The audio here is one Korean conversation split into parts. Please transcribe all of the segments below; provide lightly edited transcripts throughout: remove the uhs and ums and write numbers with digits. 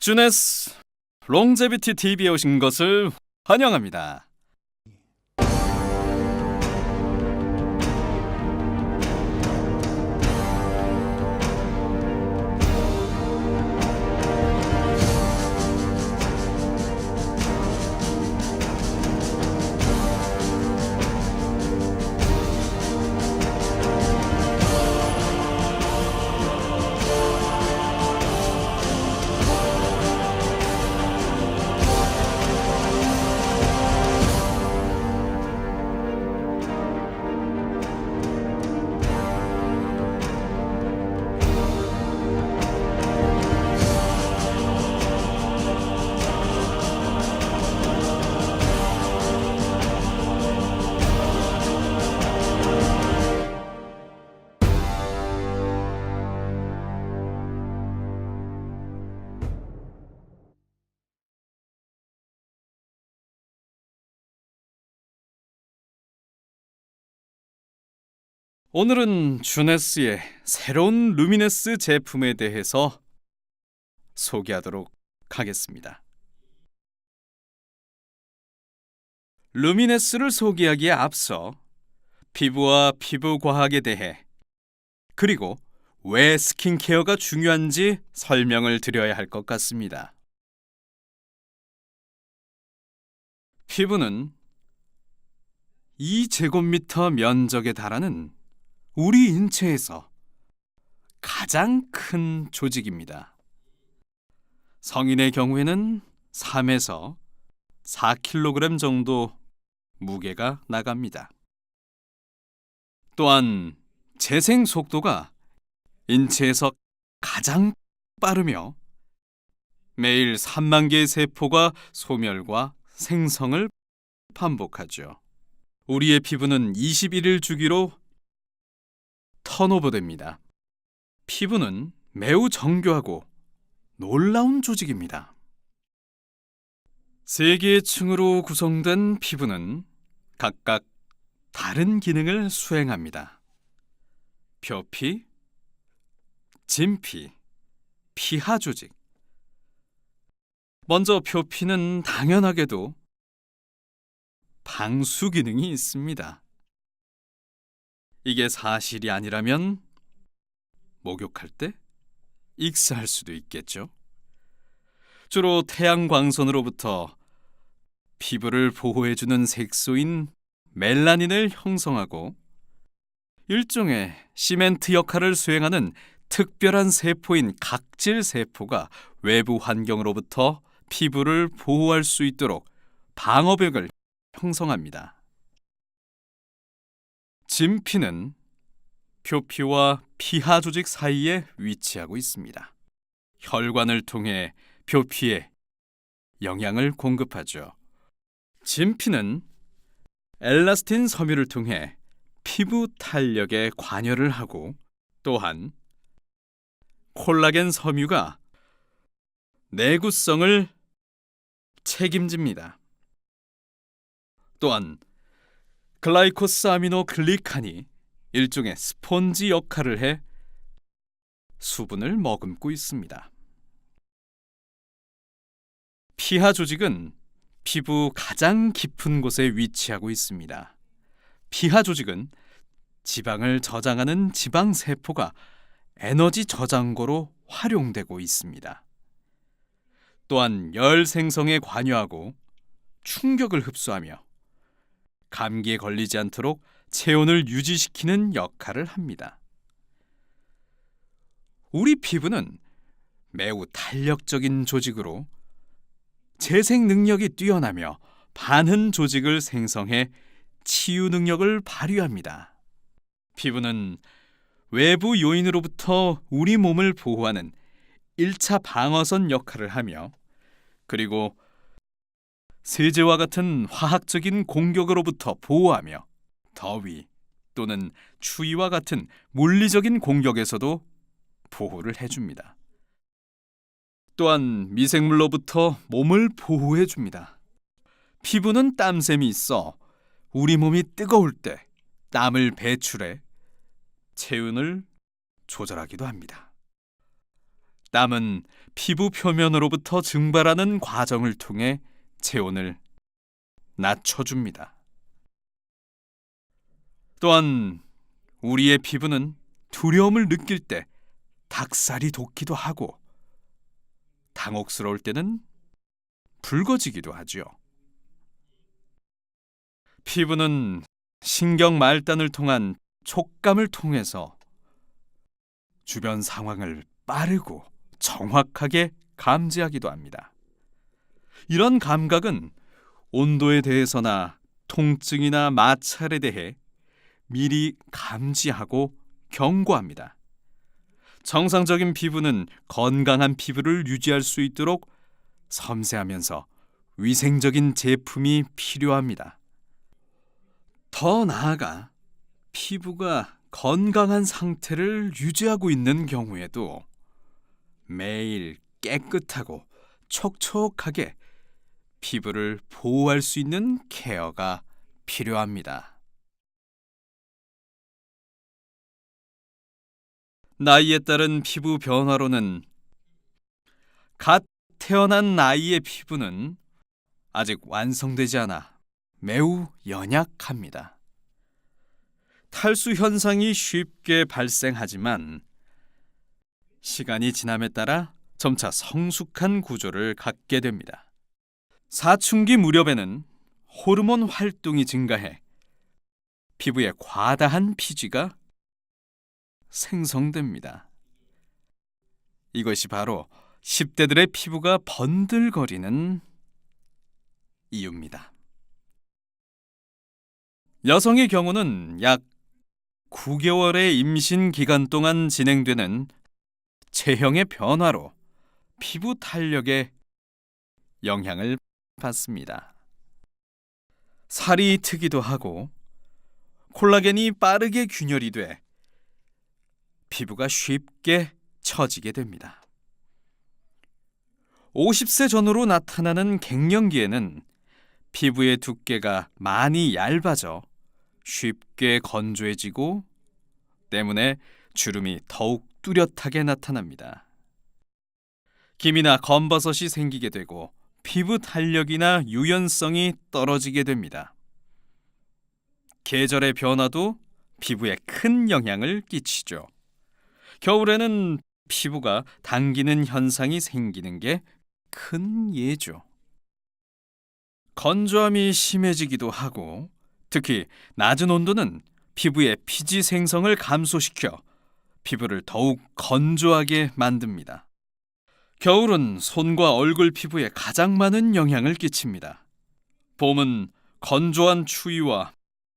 주네스 롱제비티 TV에 오신 것을 환영합니다. 오늘은 주네스의 새로운 루미네스 제품에 대해서 소개하도록 하겠습니다. 루미네스를 소개하기에 앞서 피부와 피부과학에 대해 그리고 왜 스킨케어가 중요한지 설명을 드려야 할 것 같습니다. 피부는 2제곱미터 면적에 달하는 우리 인체에서 가장 큰 조직입니다. 성인의 경우에는 3에서 4kg 정도 무게가 나갑니다. 또한 재생 속도가 인체에서 가장 빠르며 매일 3만 개의 세포가 소멸과 생성을 반복하죠. 우리의 피부는 21일 주기로 턴오버됩니다. 피부는 매우 정교하고 놀라운 조직입니다. 3개의 층으로 구성된 피부는 각각 다른 기능을 수행합니다. 표피, 진피, 피하 조직. 먼저 표피는 당연하게도 방수 기능이 있습니다. 이게 사실이 아니라면 목욕할 때 익사할 수도 있겠죠. 주로 태양광선으로부터 피부를 보호해주는 색소인 멜라닌을 형성하고 일종의 시멘트 역할을 수행하는 특별한 세포인 각질 세포가 외부 환경으로부터 피부를 보호할 수 있도록 방어벽을 형성합니다. 진피는 표피와 피하 조직 사이에 위치하고 있습니다. 혈관을 통해 표피에 영양을 공급하죠. 진피는 엘라스틴 섬유를 통해 피부 탄력에 관여를 하고 또한 콜라겐 섬유가 내구성을 책임집니다. 또한 글라이코사미노글리칸이 일종의 스폰지 역할을 해 수분을 머금고 있습니다. 피하 조직은 피부 가장 깊은 곳에 위치하고 있습니다. 피하 조직은 지방을 저장하는 지방세포가 에너지 저장고로 활용되고 있습니다. 또한 열 생성에 관여하고 충격을 흡수하며 감기에 걸리지 않도록 체온을 유지시키는 역할을 합니다. 우리 피부는 매우 탄력적인 조직으로 재생 능력이 뛰어나며 반응 조직을 생성해 치유 능력을 발휘합니다. 피부는 외부 요인으로부터 우리 몸을 보호하는 1차 방어선 역할을 하며 그리고 세제와 같은 화학적인 공격으로부터 보호하며 더위 또는 추위와 같은 물리적인 공격에서도 보호를 해줍니다. 또한 미생물로부터 몸을 보호해줍니다. 피부는 땀샘이 있어 우리 몸이 뜨거울 때 땀을 배출해 체온을 조절하기도 합니다. 땀은 피부 표면으로부터 증발하는 과정을 통해 체온을 낮춰줍니다. 또한 우리의 피부는 두려움을 느낄 때 닭살이 돋기도 하고 당혹스러울 때는 붉어지기도 하죠. 피부는 신경 말단을 통한 촉감을 통해서 주변 상황을 빠르고 정확하게 감지하기도 합니다. 이런 감각은 온도에 대해서나 통증이나 마찰에 대해 미리 감지하고 경고합니다. 정상적인 피부는 건강한 피부를 유지할 수 있도록 섬세하면서 위생적인 제품이 필요합니다. 더 나아가 피부가 건강한 상태를 유지하고 있는 경우에도 매일 깨끗하고 촉촉하게 피부를 보호할 수 있는 케어가 필요합니다. 나이에 따른 피부 변화로는 갓 태어난 아이의 피부는 아직 완성되지 않아 매우 연약합니다. 탈수 현상이 쉽게 발생하지만 시간이 지남에 따라 점차 성숙한 구조를 갖게 됩니다. 사춘기 무렵에는 호르몬 활동이 증가해 피부에 과다한 피지가 생성됩니다. 이것이 바로 10대들의 피부가 번들거리는 이유입니다. 여성의 경우는 약 9개월의 임신 기간 동안 진행되는 체형의 변화로 피부 탄력에 영향을 받습니다. 살이 트기도 하고 콜라겐이 빠르게 균열이 돼 피부가 쉽게 처지게 됩니다. 50세 전후로 나타나는 갱년기에는 피부의 두께가 많이 얇아져 쉽게 건조해지고 때문에 주름이 더욱 뚜렷하게 나타납니다. 기미나 검버섯이 생기게 되고 피부 탄력이나 유연성이 떨어지게 됩니다. 계절의 변화도 피부에 큰 영향을 끼치죠. 겨울에는 피부가 당기는 현상이 생기는 게 큰 예죠. 건조함이 심해지기도 하고 특히 낮은 온도는 피부의 피지 생성을 감소시켜 피부를 더욱 건조하게 만듭니다. 겨울은 손과 얼굴 피부에 가장 많은 영향을 끼칩니다. 봄은 건조한 추위와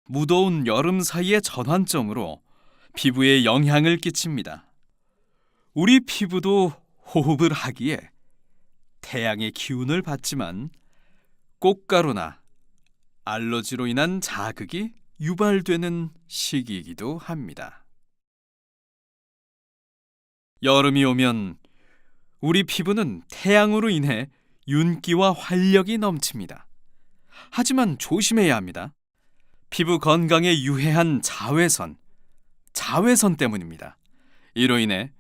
무더운 여름 사이의 전환점으로 피부에 영향을 끼칩니다. 우리 피부도 호흡을 하기에 태양의 기운을 받지만 꽃가루나 알러지로 인한 자극이 유발되는 시기이기도 합니다. 여름이 오면 우리 피부는 태양으로 인해 윤기와 활력이 넘칩니다. 하지만 조심해야 합니다. 피부 건강에 유해한 자외선 때문입니다. 이로 인해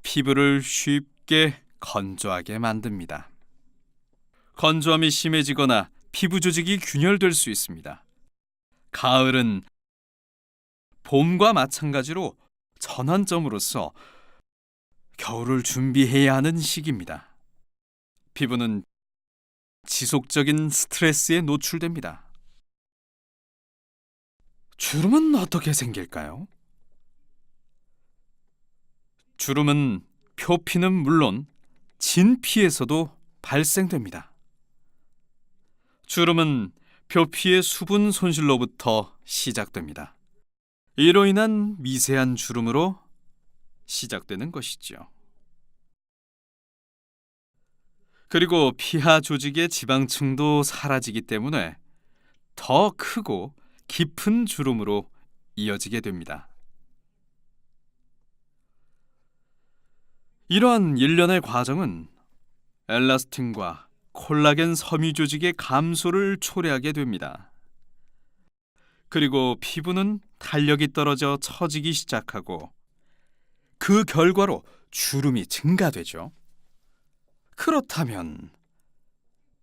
피부를 쉽게 건조하게 만듭니다. 건조함이 심해지거나 피부 조직이 균열될 수 있습니다. 가을은 봄과 마찬가지로 전환점으로서 겨울을 준비해야 하는 시기입니다. 피부는 지속적인 스트레스에 노출됩니다. 주름은 어떻게 생길까요? 주름은 표피는 물론 진피에서도 발생됩니다. 주름은 표피의 수분 손실로부터 시작됩니다. 이로 인한 미세한 주름으로 시작되는 것이죠. 그리고 피하 조직의 지방층도 사라지기 때문에 더 크고 깊은 주름으로 이어지게 됩니다. 이러한 일련의 과정은 엘라스틴과 콜라겐 섬유 조직의 감소를 초래하게 됩니다. 그리고 피부는 탄력이 떨어져 처지기 시작하고 그 결과로 주름이 증가되죠. 그렇다면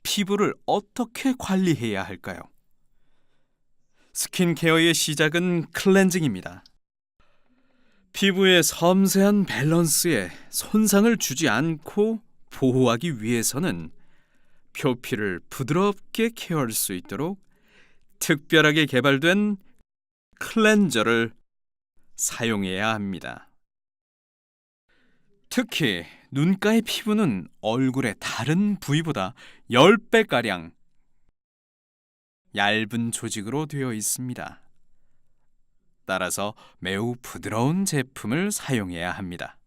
피부를 어떻게 관리해야 할까요? 스킨케어의 시작은 클렌징입니다. 피부의 섬세한 밸런스에 손상을 주지 않고 보호하기 위해서는 표피를 부드럽게 케어할 수 있도록 특별하게 개발된 클렌저를 사용해야 합니다. 특히 눈가의 피부는 얼굴의 다른 부위보다 10배가량 얇은 조직으로 되어 있습니다. 따라서 매우 부드러운 제품을 사용해야 합니다.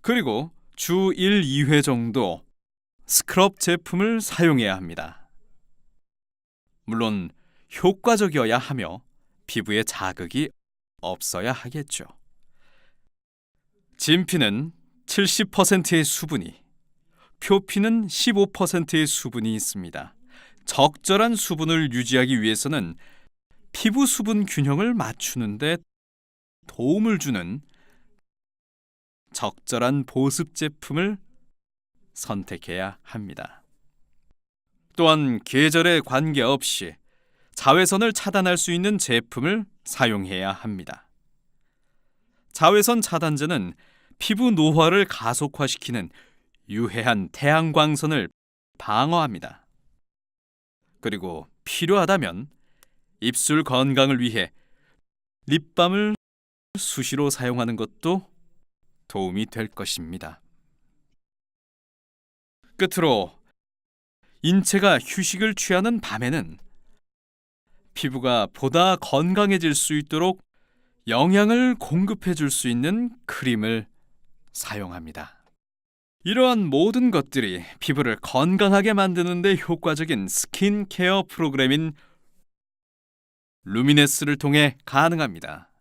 그리고 주 1, 2회 정도 스크럽 제품을 사용해야 합니다. 물론 효과적이어야 하며 피부에 자극이 없어야 하겠죠. 진피는 70%의 수분이, 표피는 15%의 수분이 있습니다. 적절한 수분을 유지하기 위해서는 피부 수분 균형을 맞추는데 도움을 주는 적절한 보습 제품을 선택해야 합니다. 또한 계절에 관계없이 자외선을 차단할 수 있는 제품을 사용해야 합니다. 자외선 차단제는 피부 노화를 가속화시키는 유해한 태양광선을 방어합니다. 그리고 필요하다면 입술 건강을 위해 립밤을 수시로 사용하는 것도 도움이 될 것입니다. 끝으로 인체가 휴식을 취하는 밤에는 피부가 보다 건강해질 수 있도록 영양을 공급해 줄 수 있는 크림을 사용합니다. 이러한 모든 것들이 피부를 건강하게 만드는 데 효과적인 스킨케어 프로그램인 루미네스를 통해 가능합니다.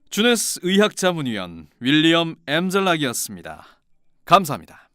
주네스 의학자문위원 윌리엄 엠젤락이었습니다. 감사합니다.